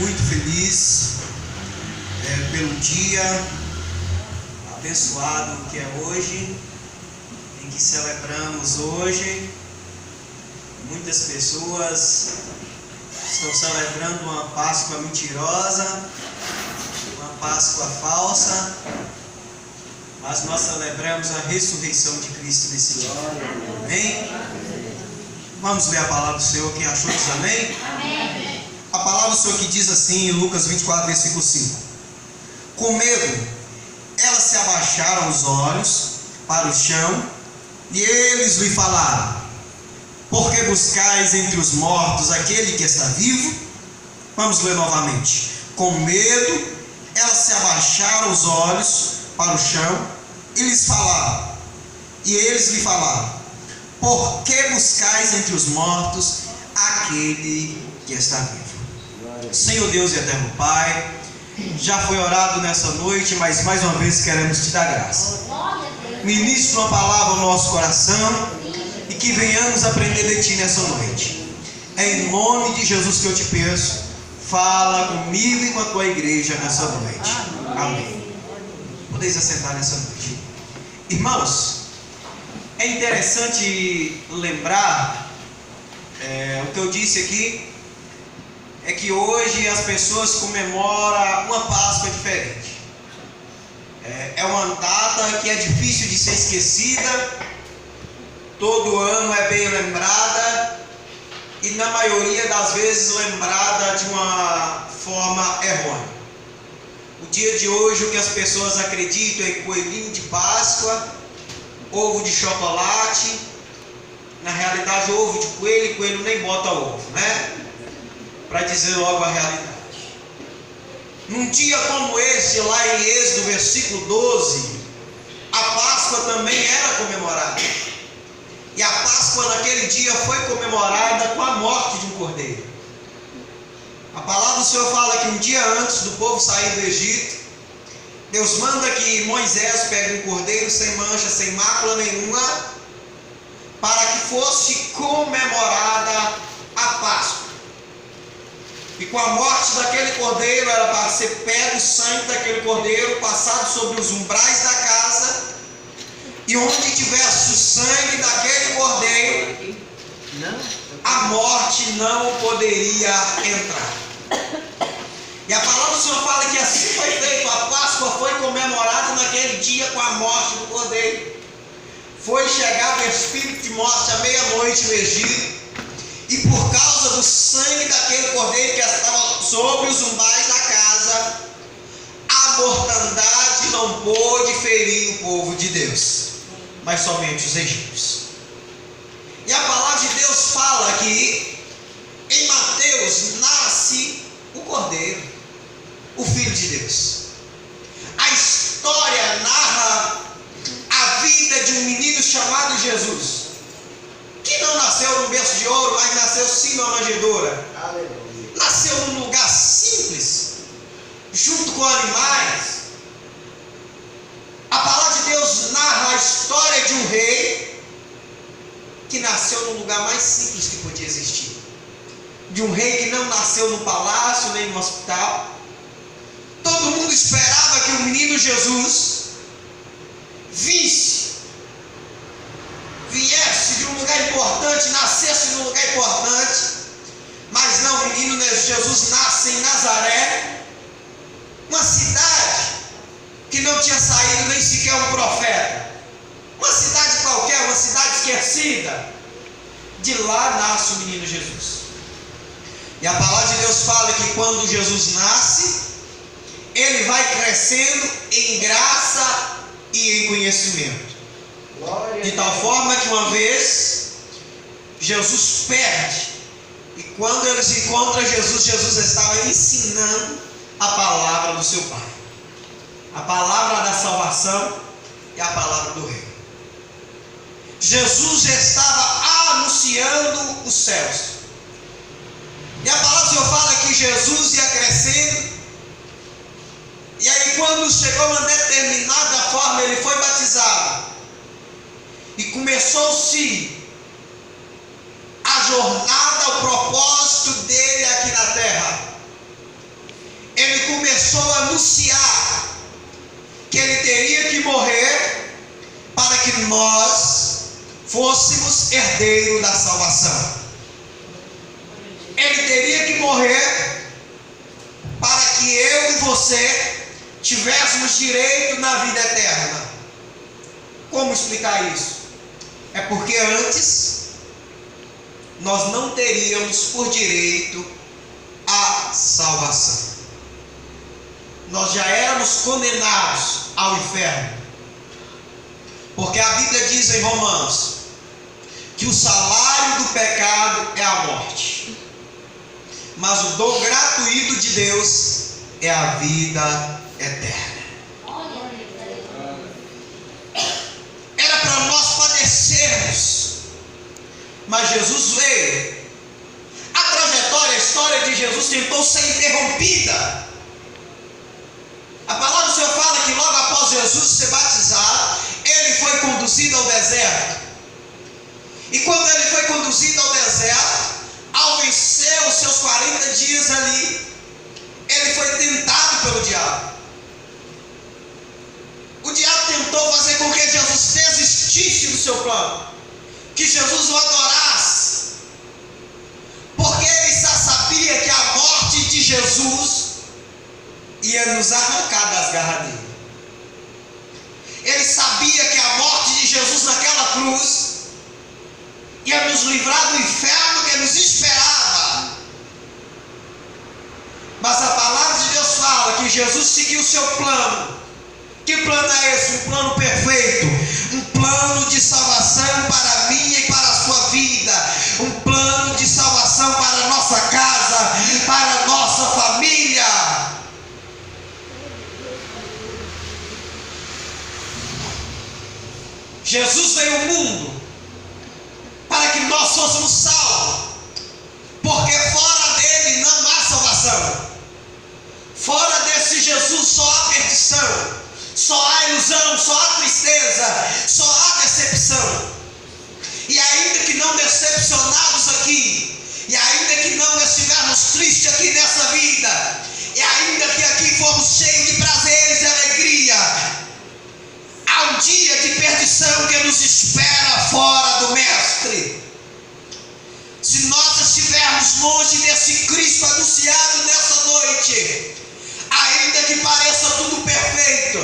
muito feliz pelo dia abençoado que é hoje, em que celebramos hoje. Muitas pessoas estão celebrando uma Páscoa mentirosa, uma Páscoa falsa, mas nós celebramos a ressurreição de Cristo nesse dia. Amém? Vamos ler a palavra do Senhor. Quem achou diz amém? Amém. A palavra do Senhor que diz assim em Lucas 24, versículo 5: Com medo, elas se abaixaram os olhos para o chão, e eles lhe falaram: Por que buscais entre os mortos aquele que está vivo? Vamos ler novamente. Com medo, elas se abaixaram os olhos para o chão, e eles lhe falaram: Por que buscais entre os mortos aquele que está vivo? Senhor Deus e eterno Pai, já foi orado nessa noite, mas mais uma vez queremos te dar graça. Ministra uma palavra ao nosso coração e que venhamos aprender de ti nessa noite. É em nome de Jesus que eu te peço, fala comigo e com a tua igreja nessa noite. Amém. Podeis assentar nessa noite. Irmãos, é interessante lembrar, o que eu disse aqui, é que hoje as pessoas comemoram uma Páscoa diferente. É uma data que é difícil de ser esquecida, todo ano é bem lembrada, e na maioria das vezes lembrada de uma forma errônea. O dia de hoje, o que as pessoas acreditam é coelhinho de Páscoa, ovo de chocolate. Na realidade, ovo de coelho, coelho nem bota ovo, né? Para dizer logo a realidade. Num dia como esse, lá em Êxodo, versículo 12, a Páscoa também era comemorada. E a Páscoa naquele dia foi comemorada com a morte de um cordeiro. A palavra do Senhor fala que um dia antes do povo sair do Egito, Deus manda que Moisés pegue um cordeiro sem mancha, sem mácula nenhuma, para que fosse comemorada a Páscoa. E com a morte daquele cordeiro era para ser pego o sangue daquele cordeiro, passado sobre os umbrais da casa, e onde tivesse o sangue daquele cordeiro, a morte não poderia entrar. E a palavra do Senhor fala que assim foi feito. A Páscoa foi comemorada naquele dia com a morte do cordeiro. Foi chegar o espírito de morte à meia-noite no Egito, e por causa do sangue daquele cordeiro que estava sobre os umbrais da casa, a mortandade não pôde ferir o povo de Deus, mas somente os egípcios. E a palavra de Deus fala que em Mateus nasce o cordeiro, o Filho de Deus. A história narra a vida de um menino chamado Jesus, que não nasceu num berço de ouro, mas nasceu sim numa manjedoura. Aleluia. Nasceu num lugar simples, junto com animais. A palavra de Deus narra a história de um rei que nasceu no lugar mais simples que podia existir. De um rei que não nasceu no palácio nem no hospital. Todo mundo esperava que o menino Jesus viesse de um lugar importante, nascesse de um lugar importante. Mas não, o menino Jesus nasce em Nazaré, uma cidade que não tinha saído nem sequer um profeta, uma cidade qualquer, uma cidade esquecida. De lá nasce o menino Jesus. E a palavra de Deus fala que quando Jesus nasce, ele vai crescendo em graça e em conhecimento. De tal forma que uma vez Jesus perde, e quando eles encontram Jesus, Jesus estava ensinando a palavra do seu Pai, a palavra da salvação e a palavra do Rei. Jesus estava anunciando os céus. E a palavra do Senhor fala que Jesus ia crescendo, e aí quando chegou a uma determinada forma, ele foi batizado. E começou-se a jornada, o propósito dele aqui na terra. ele começou a anunciar que ele teria que morrer para que nós fôssemos herdeiros da salvação. Ele teria que morrer para que eu e você tivéssemos direito na vida eterna. Como explicar isso? É porque antes nós não teríamos por direito a salvação. Nós já éramos condenados ao inferno. Porque a Bíblia diz em Romanos que o salário do pecado é a morte, mas o dom gratuito de Deus é a vida eterna. Era para nós padecermos, mas Jesus veio. A trajetória, a história de Jesus tentou ser interrompida. A palavra do Senhor fala que logo após Jesus ser batizado, ele foi conduzido ao deserto. E quando ele foi conduzido ao deserto, ao vencer os seus 40 dias ali, ele foi tentado pelo diabo. O diabo tentou fazer com que Jesus desistisse do seu plano, que Jesus o adorasse, porque ele já sabia que a morte de Jesus ia nos arrancar das garras dele. Ele sabia que a morte de Jesus naquela cruz ia nos livrar do inferno que nos esperava. Mas a palavra de Deus fala que Jesus seguiu o seu plano. Que plano é esse? Um plano perfeito, um plano de salvação para a minha e para a sua vida, um plano de salvação para a nossa casa, para a nossa família. Jesus veio ao mundo para que nós fôssemos salvos, porque fora dele não há salvação. Fora desse Jesus só há perdição, só há ilusão, só há tristeza, só há decepção. E ainda que não decepcionados aqui, e ainda que não estivermos tristes aqui nessa vida, e ainda que aqui fomos cheios de prazeres e alegria, há um dia de perdição que nos espera fora do Mestre. Se nós estivermos longe desse Cristo anunciado nessa noite, ainda que pareça tudo perfeito,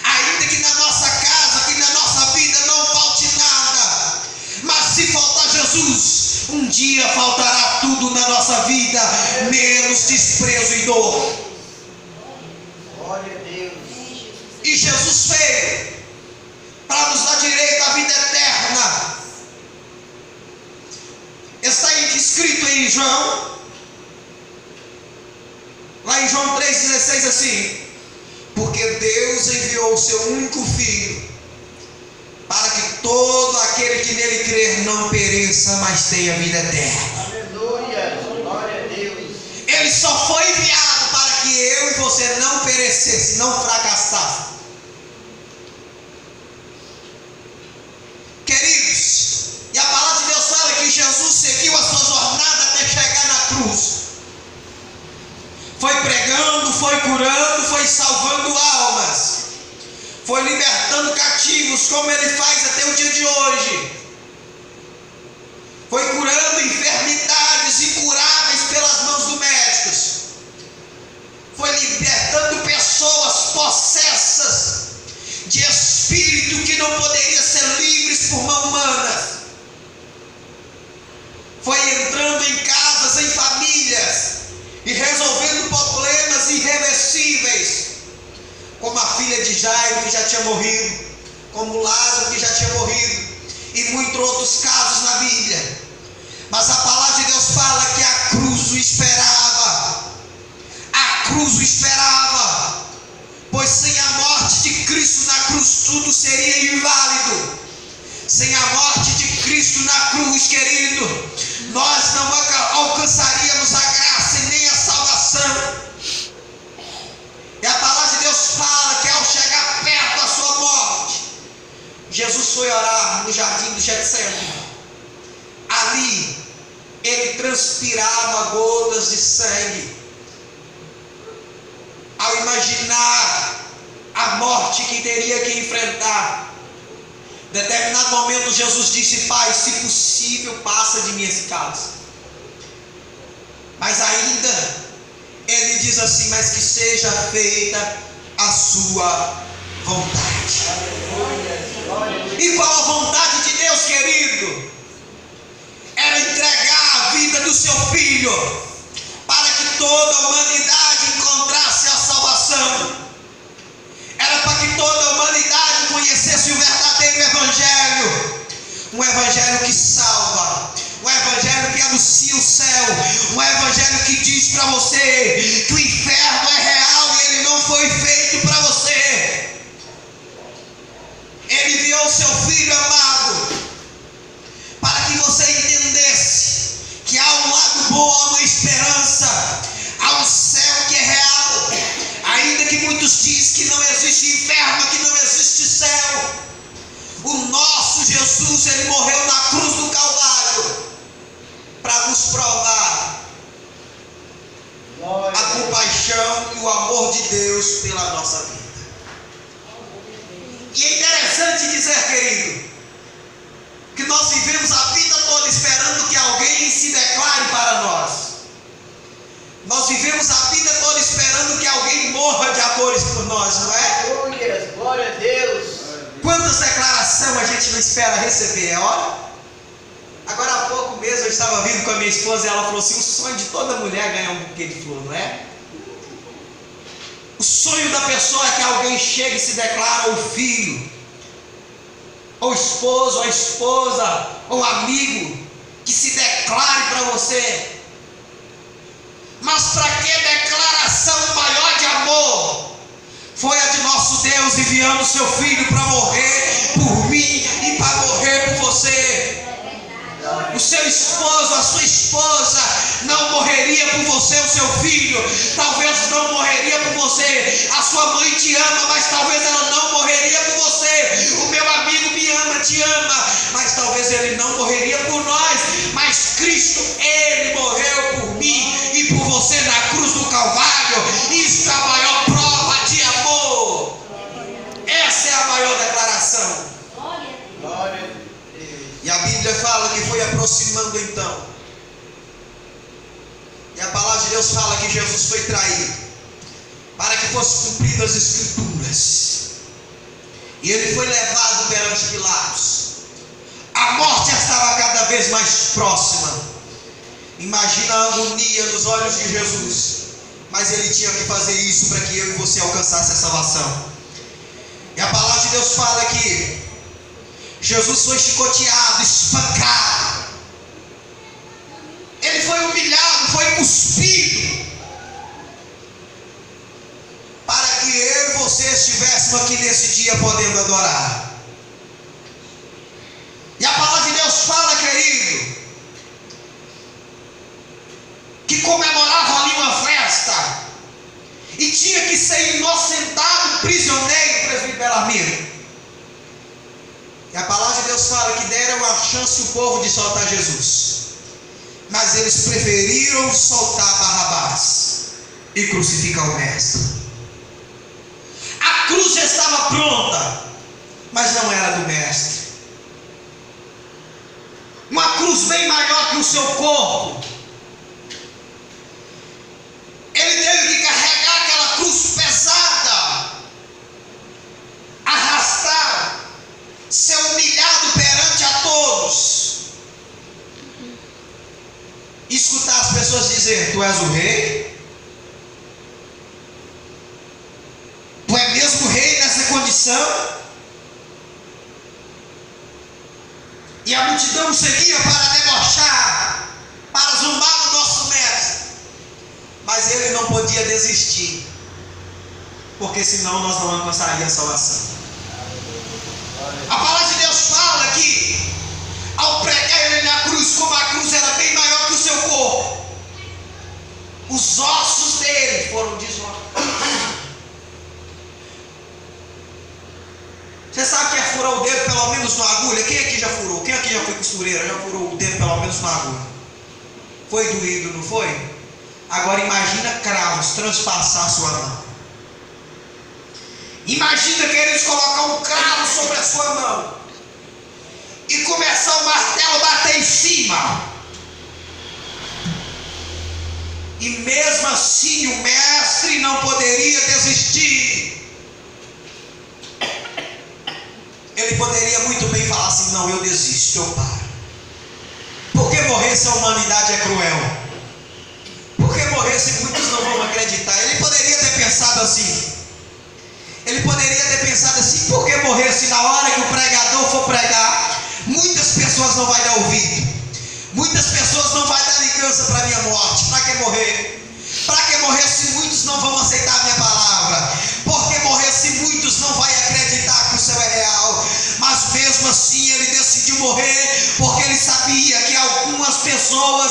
ainda que na nossa casa, que na nossa vida não falte nada, mas se faltar Jesus, um dia faltará tudo na nossa vida, menos desprezo e dor. Glória a Deus. E Jesus veio para nos dar direito à vida eterna. Está escrito em João, lá em João 3,16 assim: porque Deus enviou o seu único Filho, para que todo aquele que nele crer não pereça, mas tenha vida eterna. Aleluia. Glória a Deus. Ele só foi enviado para que eu e você não perecesse, não fracassasse. Queridos, e a palavra de Deus fala que Jesus seguiu a sua jornada até chegar na cruz. Foi pregando, foi curando, foi salvando almas, foi libertando cativos, como ele faz até o dia de hoje. Foi curando enfermidades incuráveis pelas mãos dos médicos. Foi libertando pessoas possessas de espírito que não poderiam ser livres por mão humana. Foi entrando em casas, em famílias, e resolvendo problemas irreversíveis, como a filha de Jairo que já tinha morrido, como Lázaro que já tinha morrido, e muitos outros casos na Bíblia. Mas a palavra de Deus fala que a cruz o esperava. A cruz o esperava, pois sem a morte de Cristo na cruz tudo seria inválido. Sem a morte de Cristo na cruz, querido, nós não alcançaríamos a graça e nem a salvação. E a palavra de Deus fala que ao chegar perto da sua morte, Jesus foi orar no jardim do Getsemane. Ali ele transpirava gotas de sangue. imaginar a morte que teria que enfrentar. Em determinado momento Jesus disse: Pai, se possível, passa de mim esse cálice. Mas ainda ele diz assim: mas que seja feita a sua vontade. E qual a vontade de Deus, querido? Era entregar a vida do seu filho para que toda a humanidade encontrasse a salvação. Era para que toda a humanidade conhecesse o verdadeiro evangelho. Um evangelho que salva, um evangelho que anuncia o céu, um evangelho que diz para você que o inferno é real e ele não foi feito para você. Ele enviou o seu Filho amado para que você entendesse que há um lado bom, há uma esperança, há um céu que é real. Ainda que muitos dizem que não existe inferno, que não existe céu, o nosso Jesus, ele morreu na cruz do Calvário para nos provar a compaixão e o amor de Deus pela nossa vida. E é interessante dizer, querido, que nós vivemos a vida toda esperando que alguém se declare para nós. Nós vivemos a vida toda esperando que alguém morra de amores por nós, não é? Glória a Deus. Quantas declarações a gente não espera receber, olha? Agora há pouco mesmo eu estava vindo com a minha esposa e ela falou assim: o sonho de toda mulher é ganhar um buquê de flor, não é? O sonho da pessoa é que alguém chegue e se declara, ou filho, ou esposo, ou esposa, ou amigo, que se declare para você. Mas para que declaração maior de amor foi a de nosso Deus enviando o seu Filho para morrer por mim e para morrer por você. O seu esposo, a sua esposa não morreria por você, o seu filho talvez não morreria por você, a sua mãe te ama, mas talvez ela não morreria por você, o meu amigo me ama, te ama, mas talvez ele não morreria por nós, mas Cristo, ele morreu por mim e por você na cruz do Calvário. Isso é a maior prova de amor. Essa é a maior declaração. Glória a Deus. E a Bíblia fala que foi aproximando então. E a palavra de Deus fala que Jesus foi traído para que fossem cumpridas as Escrituras. E ele foi levado perante Pilatos. A morte estava cada vez mais próxima. Imagina a agonia nos olhos de Jesus. Mas ele tinha que fazer isso para que eu e você alcançasse a salvação. E a palavra de Deus fala que Jesus foi chicoteado, espancado. Ele foi humilhado, foi cuspido, para que eu e você estivéssemos aqui nesse dia podendo adorar. E a palavra de Deus fala, querido, que comemoravam ali uma festa e tinha que ser inocentado, prisioneiro, presbítero Armiro. E a palavra de Deus fala que deram a chance o povo de soltar Jesus, mas eles preferiram soltar Barrabás e crucificar o mestre. A cruz já estava pronta, mas não era do mestre. Uma cruz bem maior que o seu corpo. Ele teve que carregar aquela cruz pesada, arrastar, ser humilhado perante a todos, escutar as pessoas dizer: tu és o rei? Tu é mesmo rei nessa condição? E a multidão o seguia para debochar, para zombar do nosso mestre, mas ele não podia desistir, porque senão nós não alcançaríamos a salvação. A palavra de Deus fala que ao pregar ele na cruz, como a cruz era bem maior que o seu corpo, os ossos dele foram deslocados. Você sabe que é furar o dedo pelo menos numa agulha? Quem aqui já furou? Quem aqui já foi costureira? Já furou o dedo pelo menos numa agulha? Foi doído, não foi? Agora imagina cravos transpassar a sua mão. Imagina que eles colocam um cravo sobre a sua mão e começar o martelo a bater em cima. E mesmo assim o mestre não poderia desistir. Ele poderia muito bem falar assim: não, eu desisto, eu paro. Porque morrer se a humanidade é cruel? Porque morrer se muitos não vão acreditar? Ele poderia ter pensado assim. Ele poderia ter pensado assim: por que morrer se na hora que o pregador for pregar, muitas pessoas não vão dar ouvido? Muitas pessoas não vão dar ligança para a minha morte. Para que morrer? Para que morrer se muitos não vão aceitar a minha palavra? Por que morrer se muitos não vão acreditar que o céu é real? Mas mesmo assim ele decidiu morrer, porque ele sabia que algumas pessoas